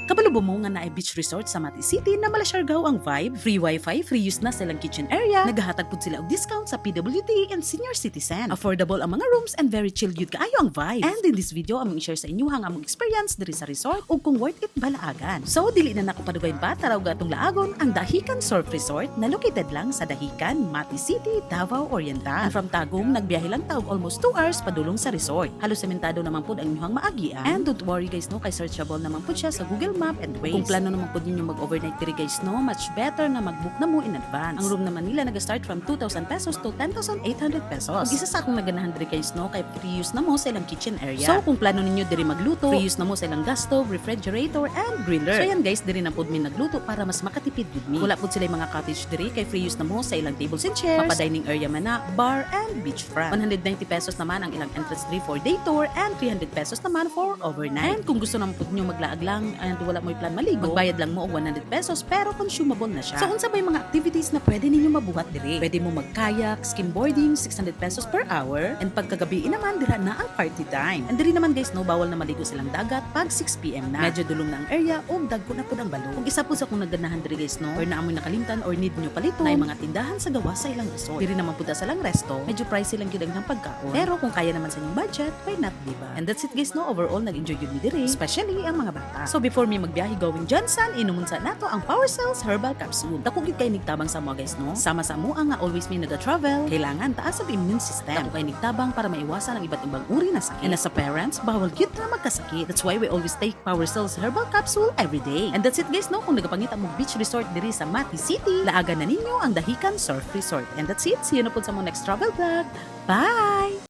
Kabalo mo nga na ay beach resort sa Mati City na malasyargaw ang vibe, free wifi, free use na silang kitchen area, nagahatag pud sila og discount sa PWD and senior citizen. Affordable ang mga rooms and very chilled yun kaayo ang vibe. And in this video, among i-share sa inyo ang among experience diri sa resort ug kung worth it ba laagan. So dili na nako padugayon pa, taraw gatong laagon ang Dahican Surf Resort na located lang sa Dahican, Mati City, Davao Oriental. And from Tagum, nagbiyahe lang ta og almost 2 hours padulong sa resort. Halos sementado naman pud ang inyong maagian. And don't worry guys no, kay searchable naman pud siya sa Google Map and Waze. Kung plano naman pud ninyo mag-overnight diri guys no, much better na mag-book na mo in advance. Ang room naman nila nag-start from 2,000 pesos to 10,800 pesos. Ug isa sa akong naganahan diri guys no, kay free use na mo sa ilang kitchen area. So kung plano ninyo diri magluto, free use na mo sa ilang gas stove, refrigerator and griller. So yan guys, diri na pud mi nagluto para mas makatipid gid mi. Wala pud sila yung mga cottage diri kay free use na mo sa ilang tables and chairs, mapa-dining area man na, bar and beach front. 190 pesos naman ang ilang entrance fee for day tour and 300 pesos naman for overnight. And kung gusto naman pud nyo maglaag lang and wala mo plan maligo, magbayad lang mo og 100 pesos pero consumable na siya. So unsa ba yung mga activities na pwede ninyo mabuhat diri? Pwede mo mag-kayak, skimboarding, 600 pesos per hour, and pagkagabi naman dira na ang party time. And diri naman guys no, bawal na maligo silang dagat pag 6 PM na. Medyo dulong na ang area ug dagko na pud ang balo. Kung isa po sa kung nagganahan diri guys no, or naamoy nakalimtan or need nyo palito, na yung mga tindahan sa gawa sa ilang resort. Diri naman pud sa lang resto, medyo pricey lang gyud ang pagkaon. Pero kung kaya naman sa inyong budget, why not, diba? And that's it guys no, overall nag-enjoy gyud mi diri, especially ang mga bata. So before mi magbiyahe going Johnson, inumun sa nato ang Power Cells Herbal Capsule. Dako gid kay nigtabang sa mga guys no. Sama sa mo nga always mi naga-travel, kailangan taas ang immune system. Dako kay nigtabang para maiwasan ang iba't ibang uri na sakit. And as a parents, bawal gyud na magkasakit. That's why we always take Power Cells Herbal Capsule every day. And that's it guys no, kung nagapangita mo beach resort diri sa Mati City, laagan na ninyo ang Dahican Surf Resort. And that's it. See you na po sa mga next travel vlog. Bye!